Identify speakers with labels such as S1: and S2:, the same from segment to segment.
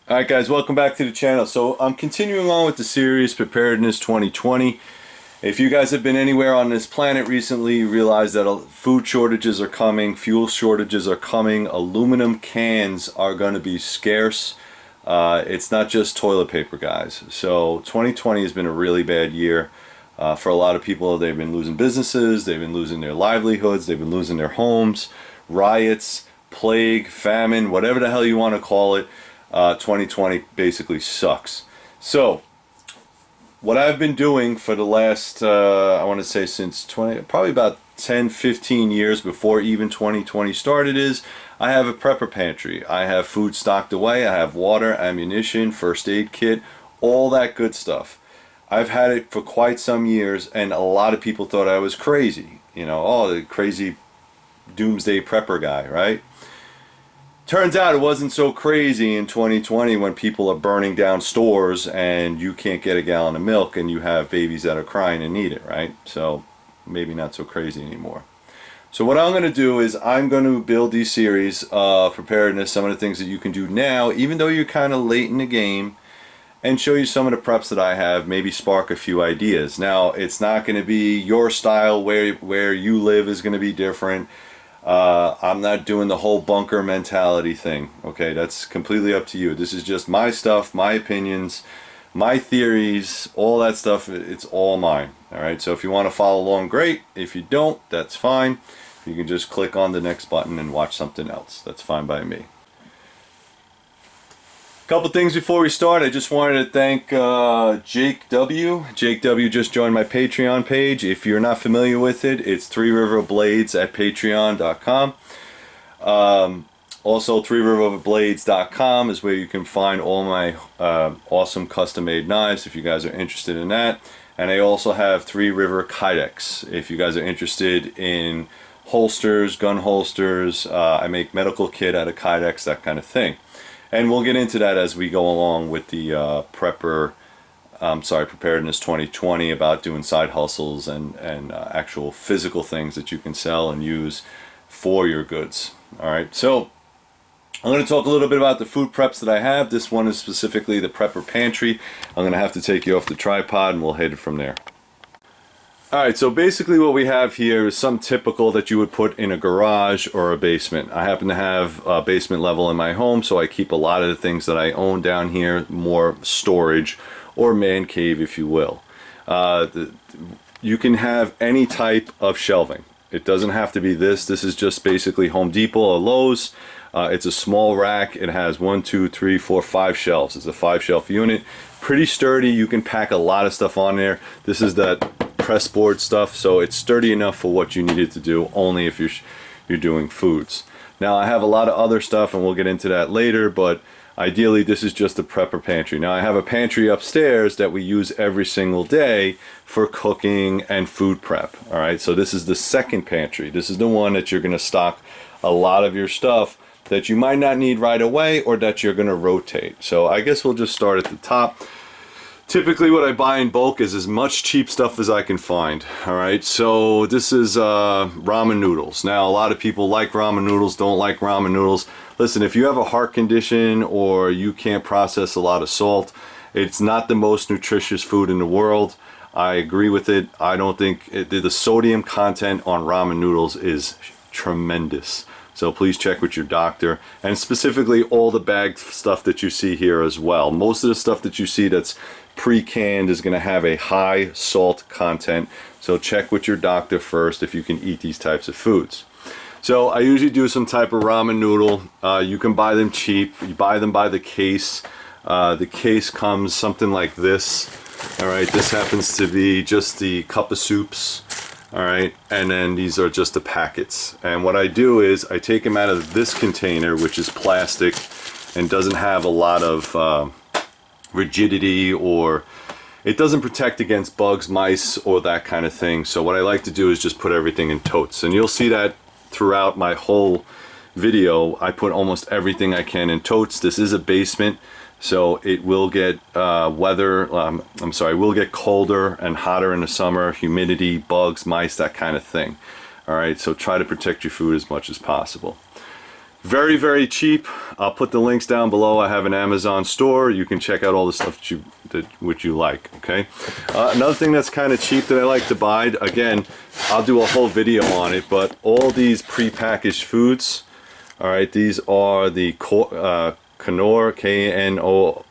S1: Alright guys, welcome back to the channel. So I'm continuing on with the series Preparedness 2020. If you guys have been anywhere on this planet recently, you realize that food shortages are coming, fuel shortages are coming, aluminum cans are going to be scarce. It's not just toilet paper, guys. So 2020 has been a really bad year for a lot of people. They've been losing businesses, they've been losing their livelihoods, they've been losing their homes, riots, plague, famine, whatever the hell you want to call it. 2020 basically sucks. So what I've been doing for the last I want to say since probably about 10-15 years before even 2020 started is I have a prepper pantry. I have food stocked away. I have water, ammunition, first aid kit, all that good stuff. I've had it for quite some years, and a lot of people thought I was crazy, you know, oh, the crazy doomsday prepper guy, right? Turns out it wasn't so crazy in 2020 when people are burning down stores and you can't get a gallon of milk and you have babies that are crying and need it, right? So maybe not so crazy anymore. So what I'm going to do is I'm going to build these series of preparedness, some of the things that you can do now, even though you're kind of late in the game, and show you some of the preps that I have, maybe spark a few ideas. Now, it's not going to be your style, where you live is going to be different. I'm not doing the whole bunker mentality thing, okay? That's completely up to you. This is just my stuff, my opinions, my theories, all that stuff. It's all mine, all right? So if you want to follow along, great. If you don't, that's fine. You can just click on the next button and watch something else. That's fine by me. Couple things before we start. I just wanted to thank Jake W. Jake W just joined my Patreon page. If you're not familiar with it, it's Three River Blades at patreon.com. Also, threeriverblades.com is where you can find all my awesome custom-made knives if you guys are interested in that. And I also have Three River Kydex if you guys are interested in holsters, gun holsters. I make medical kit out of Kydex, that kind of thing. And we'll get into that as we go along with the Preparedness 2020, about doing side hustles and actual physical things that you can sell and use for your goods. All right, so I'm going to talk a little bit about the food preps that I have. This one is specifically the Prepper Pantry. I'm going to have to take you off the tripod and we'll head it from there. Alright, so basically what we have here is some typical that you would put in a garage or a basement. I happen to have a basement level in my home, so I keep a lot of the things that I own down here, more storage or man cave, if you will. You can have any type of shelving. It doesn't have to be this. This is just basically Home Depot or Lowe's. It's a small rack. It has 1, 2, 3, 4, 5 shelves. It's a 5-shelf unit. Pretty sturdy. You can pack a lot of stuff on there. This is that press board stuff, so it's sturdy enough for what you needed to do, only if you're doing foods. Now I have a lot of other stuff and we'll get into that later, but ideally this is just a prepper pantry. Now I have a pantry upstairs that we use every single day for cooking and food prep. All right, so this is the second pantry. This is the one that you're going to stock a lot of your stuff that you might not need right away or that you're going to rotate. So I guess we'll just start at the top. Typically what I buy in bulk is as much cheap stuff as I can find. Alright, so this is ramen noodles. Now a lot of people like ramen noodles, don't like ramen noodles. Listen, if you have a heart condition or you can't process a lot of salt, it's not the most nutritious food in the world. I agree with it. I don't think the sodium content on ramen noodles is tremendous. So please check with your doctor, and specifically all the bagged stuff that you see here as well. Most of the stuff that you see that's pre-canned is going to have a high salt content, so check with your doctor first if you can eat these types of foods. So I usually do some type of ramen noodle. You can buy them cheap. You buy them by the case. The case comes something like this. All right, this happens to be just the cup of soups. All right, and then these are just the packets. And what I do is I take them out of this container, which is plastic and doesn't have a lot of rigidity, or it doesn't protect against bugs, mice, or that kind of thing. So what I like to do is just put everything in totes, and you'll see that throughout my whole video. I put almost everything I can in totes. This is a basement, so it will get will get colder and hotter in the summer, humidity, bugs, mice, that kind of thing. All right, so try to protect your food as much as possible. Very, very cheap. I'll put the links down below. I have an Amazon store. You can check out all the stuff which you like, okay? Another thing that's kind of cheap that I like to buy, again, I'll do a whole video on it, but all these prepackaged foods, all right, these are the Knorr, K-N-O-R-R.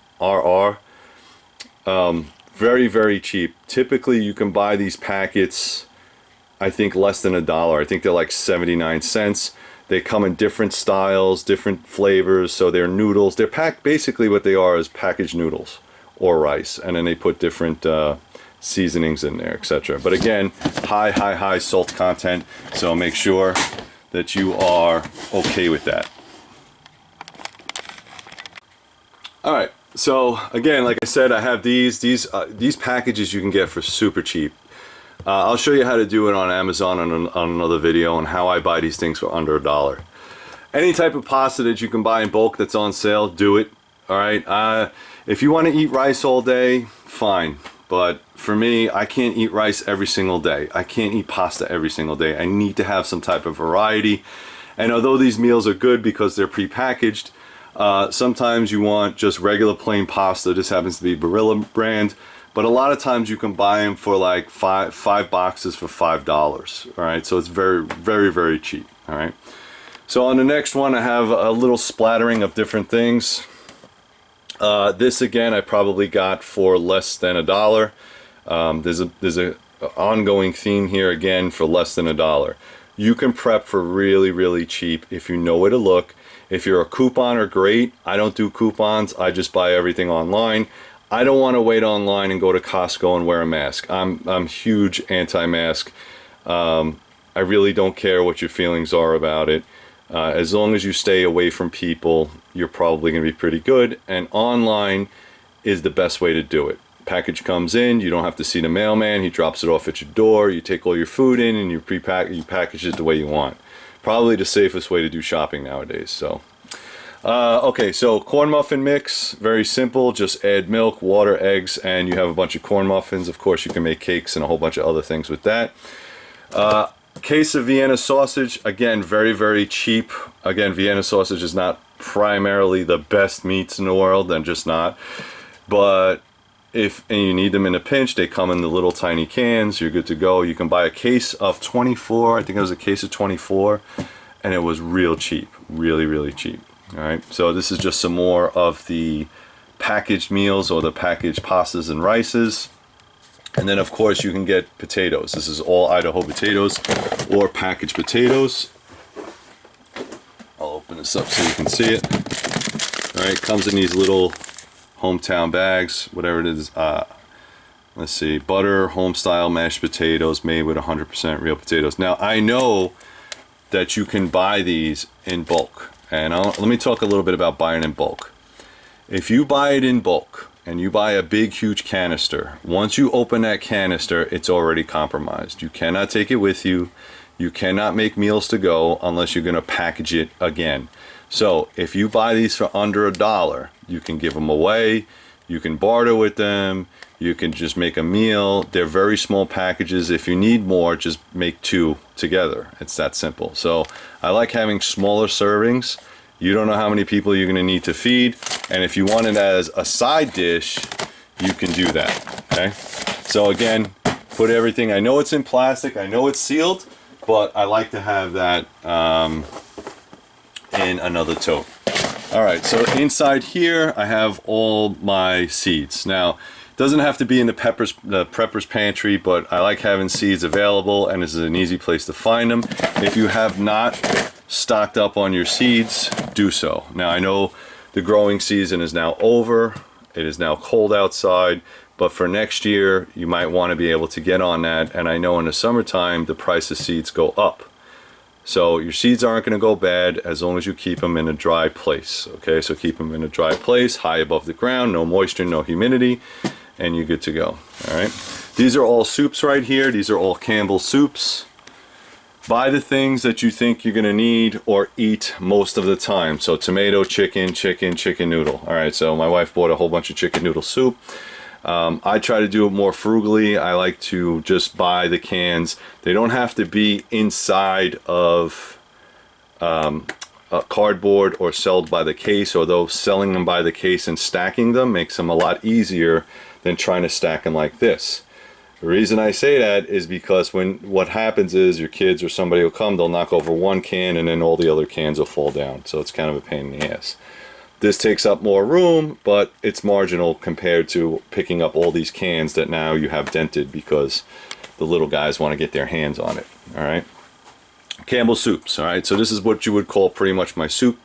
S1: Very, very cheap. Typically, you can buy these packets, I think, less than $1. I think they're like 79 cents. They come in different styles, different flavors, so they're noodles. They're packed, basically what they are is packaged noodles or rice, and then they put different seasonings in there, etc. But again, high salt content, so make sure that you are okay with that. All right, so again, like I said, I have these packages you can get for super cheap. I'll show you how to do it on Amazon on another video on how I buy these things for under $1. Any type of pasta that you can buy in bulk that's on sale, do it. All right. If you want to eat rice all day, fine. But for me, I can't eat rice every single day. I can't eat pasta every single day. I need to have some type of variety. And although these meals are good because they're prepackaged, sometimes you want just regular plain pasta. This happens to be Barilla brand. But a lot of times you can buy them for like five boxes for $5. All right, so it's very cheap. All right. So on the next one, I have a little splattering of different things. This again, I probably got for less than $1. There's a ongoing theme here again for less than $1. You can prep for really cheap if you know where to look. If you're a couponer, great. I don't do coupons. I just buy everything online. I don't want to wait online and go to Costco and wear a mask. I'm huge anti-mask. I really don't care what your feelings are about it. As long as you stay away from people, you're probably going to be pretty good. And online is the best way to do it. Package comes in, you don't have to see the mailman. He drops it off at your door. You take all your food in and you package it the way you want. Probably the safest way to do shopping nowadays. So. Okay, so corn muffin mix, very simple. Just add milk, water, eggs, and you have a bunch of corn muffins. Of course, you can make cakes and a whole bunch of other things with that. Case of Vienna sausage, again, very cheap. Again, Vienna sausage is not primarily the best meats in the world, and just not. But and you need them in a pinch, they come in the little tiny cans. You're good to go. You can buy a case of 24. I think it was a case of 24, and it was real cheap, really cheap. All right, so this is just some more of the packaged meals or the packaged pastas and rices. And then of course you can get potatoes. This is all Idaho potatoes or packaged potatoes. I'll open this up so you can see it. All right, it comes in these little hometown bags, whatever it is. Let's see, butter, home style mashed potatoes made with 100% real potatoes. Now I know that you can buy these in bulk. And let me talk a little bit about buying in bulk. If you buy it in bulk and you buy a big huge canister, once you open that canister, it's already compromised. You cannot take it with you. You cannot make meals to go unless you're going to package it again. So if you buy these for under $1, you can give them away. You can barter with them. You can just make a meal. They're very small packages. If you need more, just make 2 together. It's that simple. So I like having smaller servings. You don't know how many people you're going to need to feed. And if you want it as a side dish, you can do that. Okay. So again, put everything. I know it's in plastic. I know it's sealed, but I like to have that in another tote. All right. So inside here, I have all my seeds. Now, doesn't have to be in the prepper's pantry, but I like having seeds available, and this is an easy place to find them. If you have not stocked up on your seeds, do so. Now I know the growing season is now over. It is now cold outside, but for next year you might want to be able to get on that. And I know in the summertime the price of seeds go up. So your seeds aren't going to go bad as long as you keep them in a dry place. Okay, so keep them in a dry place, high above the ground, no moisture, no humidity, and you're good to go. All right, these are all soups right here. These are all Campbell soups. Buy the things that you think you're going to need or eat most of the time. So tomato, chicken noodle. All right, so my wife bought a whole bunch of chicken noodle soup. I try to do it more frugally. I like to just buy the cans. They don't have to be inside of cardboard or sold by the case, although selling them by the case and stacking them makes them a lot easier than trying to stack them like this. The reason I say that is because what happens is your kids or somebody will come, they'll knock over one can and then all the other cans will fall down. So it's kind of a pain in the ass. This takes up more room, but it's marginal compared to picking up all these cans that now you have dented because the little guys want to get their hands on it. All right. Campbell soups. All right. So this is what you would call pretty much my soup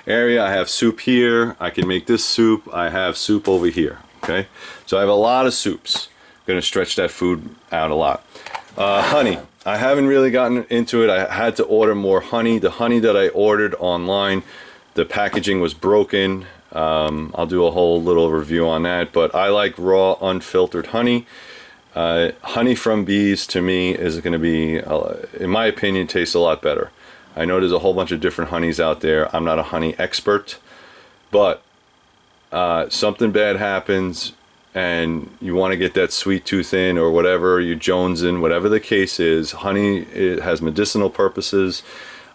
S1: area. I have soup here. I can make this soup. I have soup over here. Okay. So I have a lot of soups. Going to stretch that food out a lot. Honey. I haven't really gotten into it. I had to order more honey. The honey that I ordered online, the packaging was broken. I'll do a whole little review on that. But I like raw, unfiltered honey. Honey from bees to me is going to be, in my opinion, tastes a lot better. I know there's a whole bunch of different honeys out there. I'm not a honey expert, but something bad happens and you want to get that sweet tooth in or whatever, you jonesing, whatever the case is. Honey, it has medicinal purposes.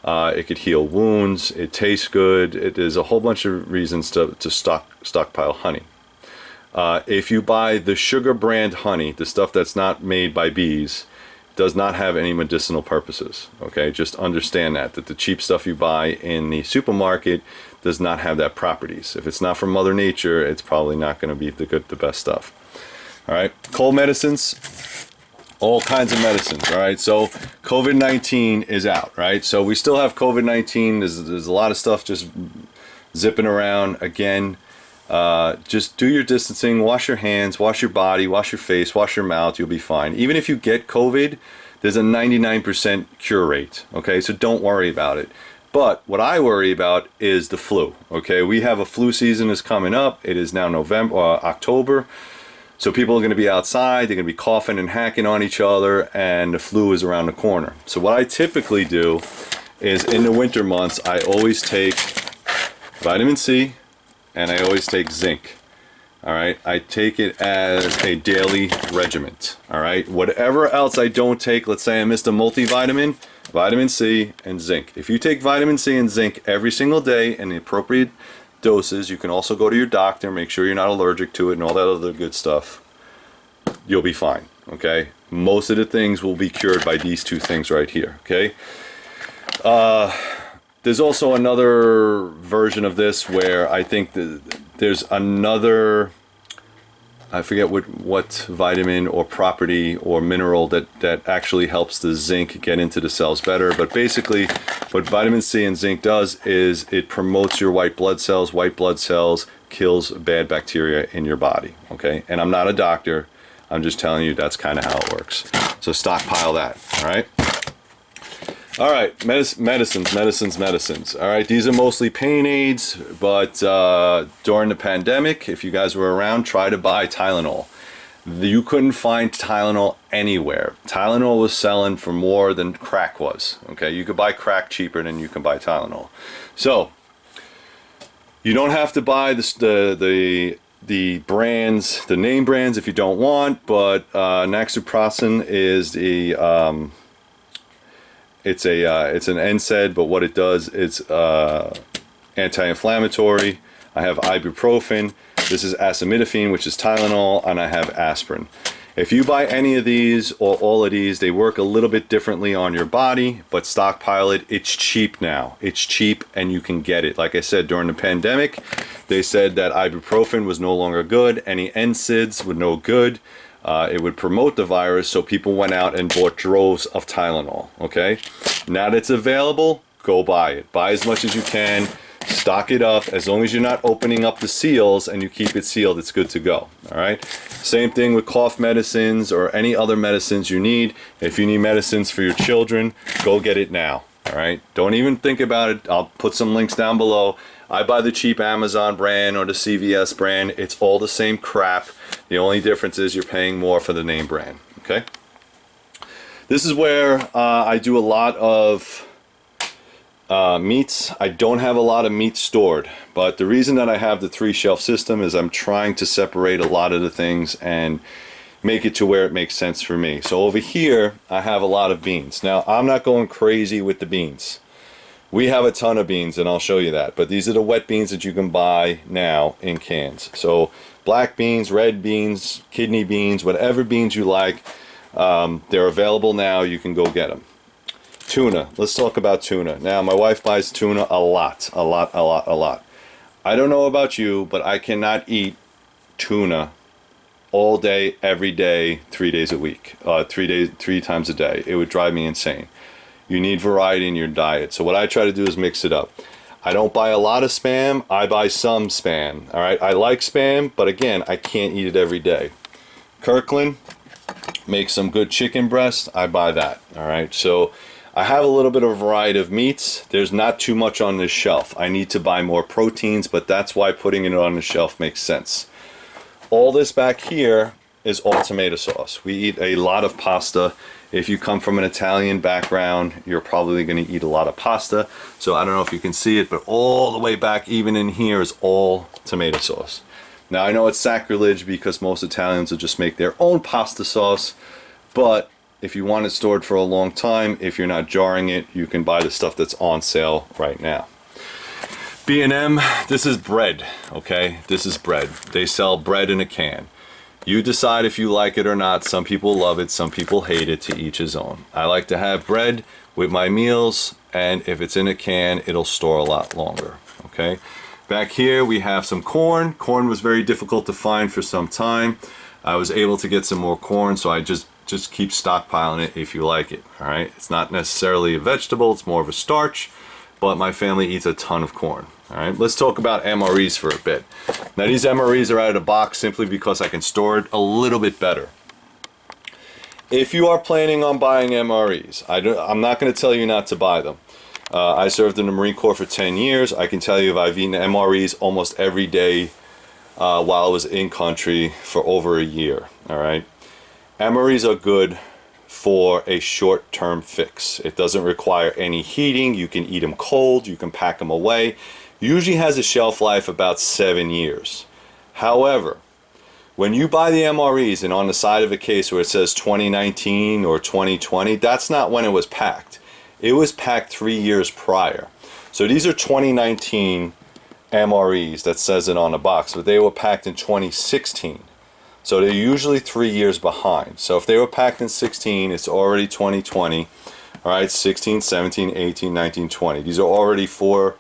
S1: It could heal wounds. It tastes good. There's a whole bunch of reasons to stockpile honey. If you buy the sugar brand honey, the stuff that's not made by bees, does not have any medicinal purposes. Okay, just understand that the cheap stuff you buy in the supermarket does not have that properties. If it's not from Mother Nature, it's probably not going to be the best stuff. All right, cold medicines, all kinds of medicines. All right, so COVID-19 is out. Right, so we still have COVID-19. There's a lot of stuff just zipping around again. Just do your distancing, wash your hands, wash your body, wash your face, wash your mouth, you'll be fine. Even if you get COVID, there's a 99% cure rate, okay? So don't worry about it. But what I worry about is the flu, okay? We have a flu season is coming up. It is now October. So people are going to be outside, they're going to be coughing and hacking on each other, and the flu is around the corner. So what I typically do is in the winter months, I always take vitamin C, and I always take zinc. All right, I take it as a daily regiment. All right, whatever else I don't take, let's say I missed a multivitamin, vitamin C and zinc. If you take vitamin C and zinc every single day in the appropriate doses, you can also go to your doctor, make sure you're not allergic to it and all that other good stuff. You'll be fine, okay? Most of the things will be cured by these two things right here, okay? There's also another version of this where I think there's another, I forget what vitamin or property or mineral that actually helps the zinc get into the cells better. But basically what vitamin C and zinc does is it promotes your white blood cells. White blood cells kills bad bacteria in your body, okay? And I'm not a doctor. I'm just telling you that's kind of how it works. So stockpile that, all right? All right, medicines. All right, these are mostly pain aids, but during the pandemic, if you guys were around, try to buy Tylenol. You couldn't find Tylenol anywhere. Tylenol was selling for more than crack was. Okay, you could buy crack cheaper than you can buy Tylenol. So you don't have to buy the brands, the name brands if you don't want, but naxuproxen is the it's an NSAID, but what it does, it's anti-inflammatory. I have ibuprofen. This is acetaminophen, which is Tylenol, and I have aspirin. If you buy any of these or all of these, they work a little bit differently on your body, but stockpile it. It's cheap now. It's cheap and you can get it. Like I said, during the pandemic, they said that ibuprofen was no longer good. Any NSAIDs were no good. It would promote the virus, so people went out and bought droves of Tylenol, okay? Now that it's available, go buy it. Buy as much as you can. Stock it up. As long as you're not opening up the seals and you keep it sealed, it's good to go, all right? Same thing with cough medicines or any other medicines you need. If you need medicines for your children, go get it now, all right? Don't even think about it. I'll put some links down below. I buy the cheap Amazon brand or the CVS brand. It's all the same crap. The only difference is you're paying more for the name brand, okay? This is where I do a lot of meats. I don't have a lot of meat stored, but the reason that I have the 3-shelf system is I'm trying to separate a lot of the things and make it to where it makes sense for me. So over here, I have a lot of beans. Now, I'm not going crazy with the beans. We have a ton of beans, and I'll show you that. But these are the wet beans that you can buy now in cans. So black beans, red beans, kidney beans, whatever beans you like, they're available now. You can go get them. Tuna. Let's talk about tuna. Now, my wife buys tuna a lot. I don't know about you, but I cannot eat tuna all day, every day, 3 days a week, 3 times a day. It would drive me insane. You need variety in your diet. So what I try to do is mix it up. I don't buy a lot of Spam. I buy some Spam. All right. I like Spam, but again, I can't eat it every day. Kirkland makes some good chicken breast. I buy that. All right. So I have a little bit of variety of meats. There's not too much on this shelf. I need to buy more proteins, but that's why putting it on the shelf makes sense. All this back here is all tomato sauce. We eat a lot of pasta. If you come from an Italian background, you're probably going to eat a lot of pasta. So I don't know if you can see it, but all the way back, even in here, is all tomato sauce. Now I know it's sacrilege because most Italians will just make their own pasta sauce, but if you want it stored for a long time, if you're not jarring it, you can buy the stuff that's on sale right now. B&M, this is bread, okay? This is bread. They sell bread in a can. You decide if you like it or not. Some people love it, some people hate it, to each his own. I like to have bread with my meals, and if it's in a can, it'll store a lot longer, okay? Back here we have some corn. Corn was very difficult to find for some time. I was able to get some more corn, so I just keep stockpiling it if you like it, all right? It's not necessarily a vegetable, it's more of a starch, but my family eats a ton of corn, all right? Let's talk about MREs for a bit. Now these MREs are out of the box simply because I can store it a little bit better. If you are planning on buying MREs, I'm not going to tell you not to buy them. I served in the Marine Corps for 10 years. I can tell you I've eaten MREs almost every day while I was in country for over a year, all right? MREs are good for a short-term fix. It doesn't require any heating. You can eat them cold. You can pack them away. Usually has a shelf life about 7 years. However, when you buy the MREs and on the side of a case where it says 2019 or 2020, that's not when it was packed. It was packed 3 years prior. So these are 2019 MREs that says it on the box, but they were packed in 2016. So they're usually 3 years behind. So if they were packed in 16, it's already 2020. All right, 16, 17, 18, 19, 20. These are already four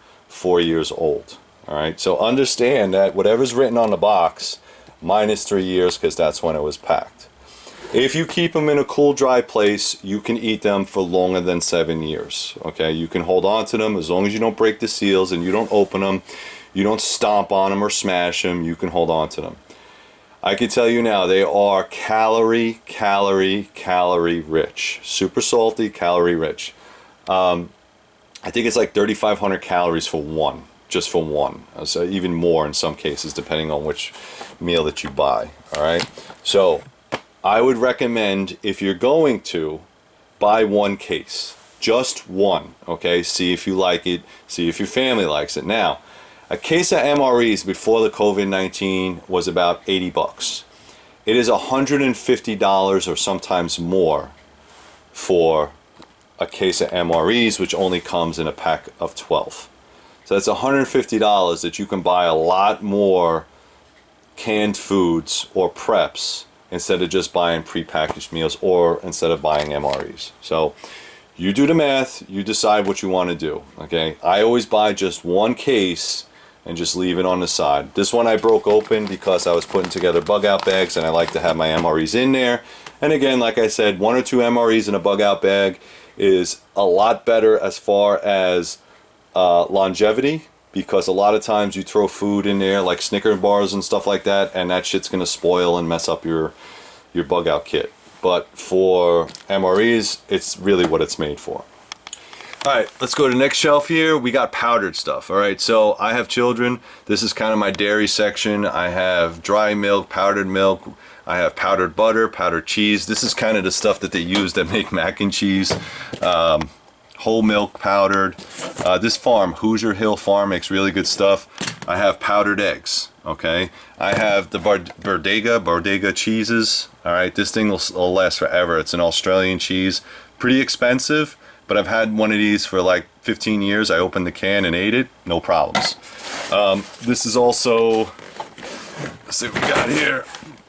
S1: years old. All right, so understand that whatever's written on the box, minus 3 years, because that's when it was packed. If you keep them in a cool, dry place, you can eat them for longer than 7 years. Okay, you can hold on to them as long as you don't break the seals and you don't open them, you don't stomp on them or smash them, you can hold on to them. I can tell you now, they are calorie rich. Super salty, calorie rich. I think it's like 3,500 calories for one, just for one. So even more in some cases, depending on which meal that you buy. All right. So I would recommend, if you're going to, buy one case, just one. Okay. See if you like it. See if your family likes it. Now, a case of MREs before the COVID-19 was about 80 bucks. It is $150 or sometimes more for a case of MREs, which only comes in a pack of 12. So that's $150 that you can buy a lot more canned foods or preps instead of just buying prepackaged meals or instead of buying MREs. So you do the math, you decide what you want to do, okay? I always buy just one case and just leave it on the side. This one I broke open because I was putting together bug out bags and I like to have my MREs in there. And again, like I said, 1 or 2 MREs in a bug out bag is a lot better as far as longevity, because a lot of times you throw food in there like Snicker bars and stuff like that, and that shit's gonna spoil and mess up your bug out kit. But for MREs, it's really what it's made for. All right, let's go to the next shelf here. We got powdered stuff. All right, so I have children. This is kind of my dairy section. I have dry milk, powdered milk. I have powdered butter, powdered cheese. This is kind of the stuff that they use that make mac and cheese. Whole milk powdered. This farm, Hoosier Hill Farm, makes really good stuff. I have powdered eggs, okay? I have the Bordega cheeses. All right, this thing will last forever. It's an Australian cheese. Pretty expensive, but I've had one of these for like 15 years. I opened the can and ate it, no problems. This is also, let's see what we got here.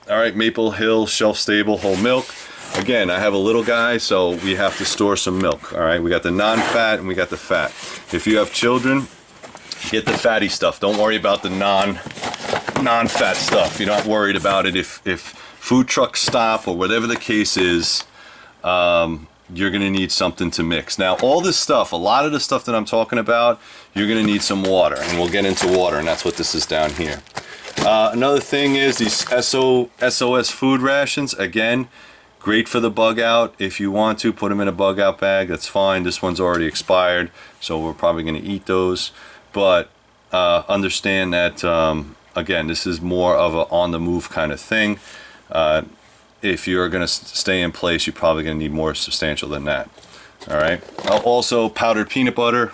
S1: All right, Maple Hill Shelf Stable Whole Milk. Again, I have a little guy, so we have to store some milk. All right, we got the non-fat and we got the fat. If you have children, get the fatty stuff. Don't worry about the non-fat stuff. You're not worried about it. If food trucks stop or whatever the case is, you're gonna need something to mix. Now, all this stuff, a lot of the stuff that I'm talking about, you're gonna need some water, and we'll get into water, and that's what this is down here. Another thing is these SOS food rations. Again, great for the bug out. If you want to put them in a bug out bag, that's fine. This one's already expired, so we're probably gonna eat those. But understand that, again, this is more of a on the move kind of thing. If you're going to stay in place, you're probably going to need more substantial than that. All right. Also, powdered peanut butter.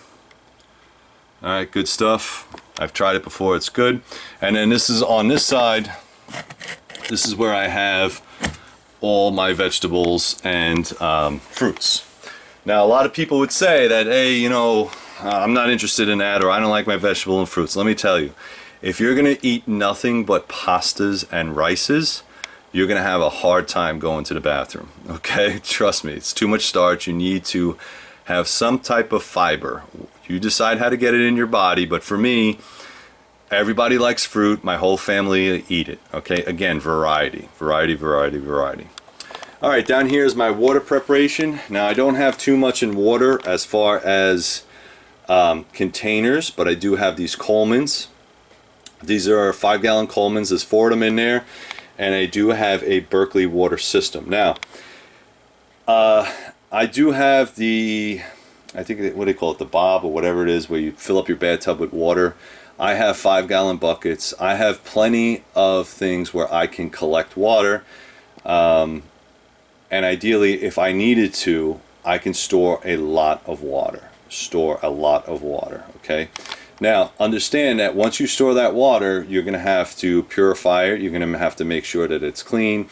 S1: All right, good stuff. I've tried it before. It's good. And then this is on this side. This is where I have all my vegetables and fruits. Now, a lot of people would say that, hey, you know, I'm not interested in that, or I don't like my vegetable and fruits. Let me tell you, if you're going to eat nothing but pastas and rices, you're going to have a hard time going to the bathroom, okay? Trust me, it's too much starch. You need to have some type of fiber. You decide how to get it in your body, but for me, everybody likes fruit. My whole family eat it, okay? Again, variety, variety, variety, variety. All right, down here is my water preparation. Now, I don't have too much in water as far as containers, but I do have these Coleman's. These are 5-gallon Coleman's. There's 4 of them in there. And I do have a Berkeley water system. Now, I do have the, I think, what do they call it, the Bob or whatever it is, where you fill up your bathtub with water. I have 5-gallon buckets. I have plenty of things where I can collect water. And ideally, if I needed to, I can store a lot of water. Okay? Now, understand that once you store that water, you're going to have to purify it. You're going to have to make sure that it's clean.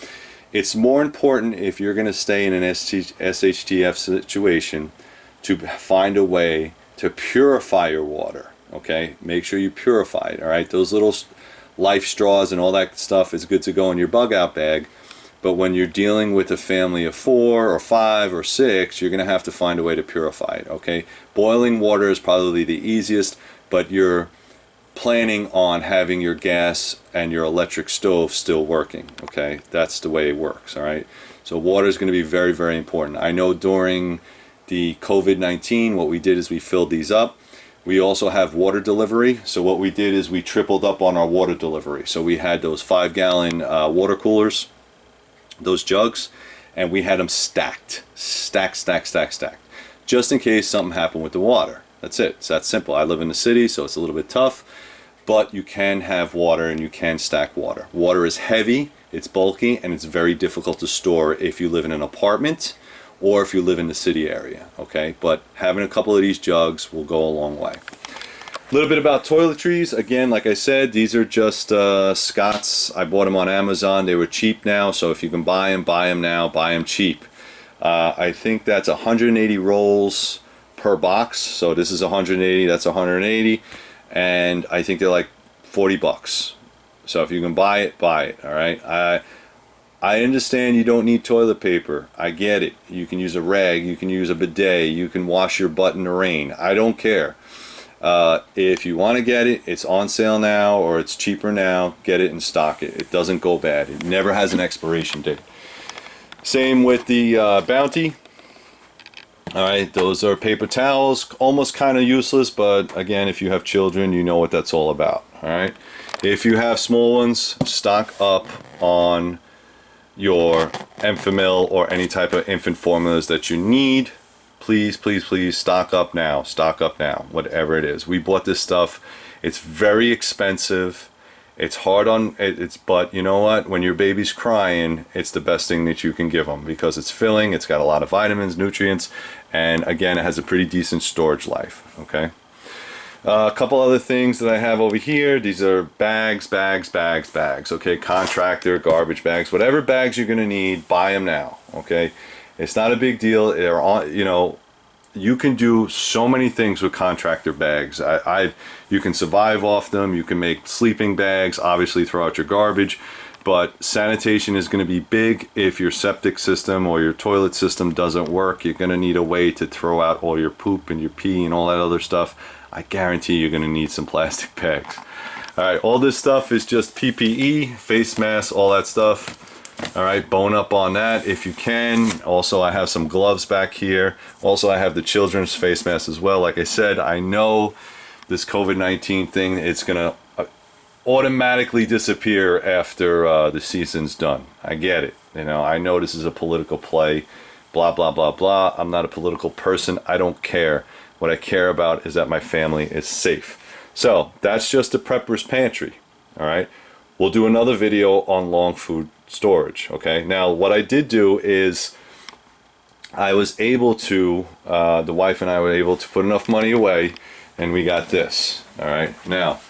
S1: It's more important, if you're going to stay in an SHTF situation, to find a way to purify your water. Okay? Make sure you purify it. All right? Those little life straws and all that stuff is good to go in your bug out bag. But when you're dealing with a family of 4 or 5 or 6, you're going to have to find a way to purify it. Okay? Boiling water is probably the easiest, but you're planning on having your gas and your electric stove still working. Okay, that's the way it works. All right, so water is going to be very, very important. I know during the COVID-19, what we did is we filled these up. We also have water delivery, so what we did is we tripled up on our water delivery. So we had those 5-gallon water coolers, those jugs, and we had them stacked, just in case something happened with the water. That's it. It's that simple. I live in the city, so it's a little bit tough, but you can have water and you can stack water. Water is heavy, it's bulky, and it's very difficult to store if you live in an apartment or if you live in the city area, okay? But having a couple of these jugs will go a long way. A little bit about toiletries. Again, like I said, these are just Scott's. I bought them on Amazon. They were cheap now, so if you can buy them now, buy them cheap. I think that's 180 rolls per box, so this is 180, that's 180, and I think they're like $40. So if you can buy it, buy it. All right. I understand you don't need toilet paper. I get it. You can use a rag, you can use a bidet, you can wash your butt in the rain. I don't care. If you want to get it, it's on sale now or it's cheaper now. Get it and stock it. It doesn't go bad. It never has an expiration date. Same with the Bounty. Alright, those are paper towels, almost kind of useless, but again, if you have children, you know what that's all about. Alright, if you have small ones, stock up on your Enfamil or any type of infant formulas that you need. Please, please, please stock up now, whatever it is. We bought this stuff, it's very expensive. It's hard on it's, but you know what? When your baby's crying, it's the best thing that you can give them because it's filling. It's got a lot of vitamins, nutrients, and again, it has a pretty decent storage life. Okay. A couple other things that I have over here. These are bags. Okay, contractor, garbage bags, whatever bags you're gonna need, buy them now. Okay, it's not a big deal. They're on. You know, you can do so many things with contractor bags. You can survive off them. You can make sleeping bags, obviously throw out your garbage, but sanitation is going to be big. If your septic system or your toilet system doesn't work, you're going to need a way to throw out all your poop and your pee and all that other stuff. I guarantee you're going to need some plastic bags. All right, all this stuff is just PPE, face masks, all that stuff. All right, bone up on that if you can. Also, I have some gloves back here. Also, I have the children's face mask as well. Like I said, I know this COVID-19 thing, it's gonna automatically disappear after the season's done. I get it. You know, I know this is a political play, blah, blah, blah, blah. I'm not a political person. I don't care. What I care about is that my family is safe. So that's just the prepper's pantry. All right, we'll do another video on long food storage. Okay, now what I did do is I was able to, the wife and I were able to put enough money away, and we got this. All right, now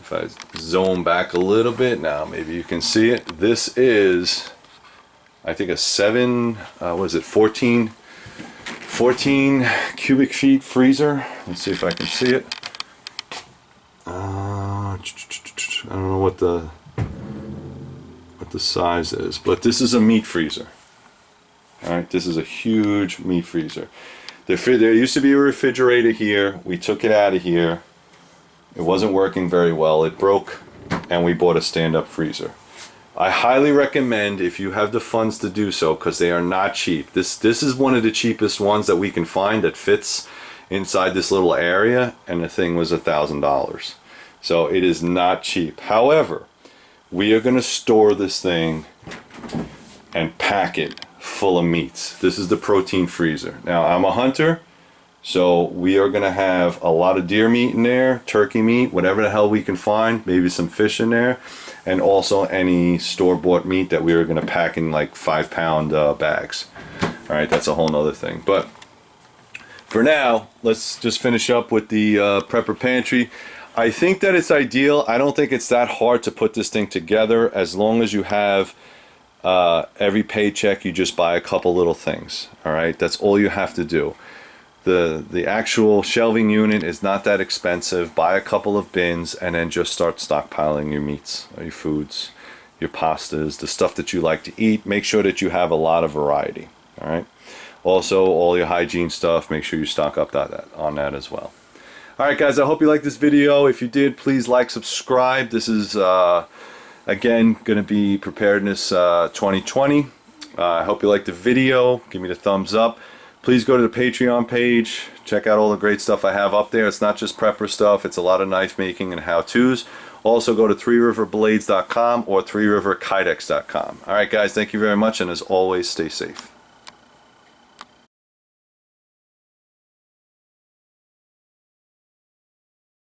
S1: if I zoom back a little bit, now maybe you can see it. This is, I think, a 14 cubic feet freezer. Let's see if I can see it. I don't know what the size is, but this is a meat freezer. All right, this is a huge meat freezer. There used to be a refrigerator here. We took it out of here. It wasn't working very well. It broke, and we bought a stand-up freezer. I highly recommend, if you have the funds to do so, because they are not cheap. This is one of the cheapest ones that we can find that fits inside this little area, and the thing was $1,000. So it is not cheap. However, we are going to store this thing and pack it full of meats. This is the protein freezer. Now, I'm a hunter, so we are going to have a lot of deer meat in there, turkey meat, whatever the hell we can find, maybe some fish in there, and also any store-bought meat that we are going to pack in like 5-pound bags. All right, that's a whole nother thing. But for now, let's just finish up with the prepper pantry. I think that it's ideal. I don't think it's that hard to put this thing together, as long as you have every paycheck you just buy a couple little things. All right, that's all you have to do. The actual shelving unit is not that expensive. Buy a couple of bins and then just start stockpiling your meats, or your foods, your pastas, the stuff that you like to eat. Make sure that you have a lot of variety. All right. Also, all your hygiene stuff, make sure you stock up on that as well. Alright guys, I hope you liked this video. If you did, please like, subscribe. This is, again, going to be Preparedness 2020. I hope you liked the video. Give me the thumbs up. Please go to the Patreon page. Check out all the great stuff I have up there. It's not just prepper stuff. It's a lot of knife making and how-tos. Also go to 3riverblades.com or 3riverkydex.com. Alright guys, thank you very much, and as always, stay safe.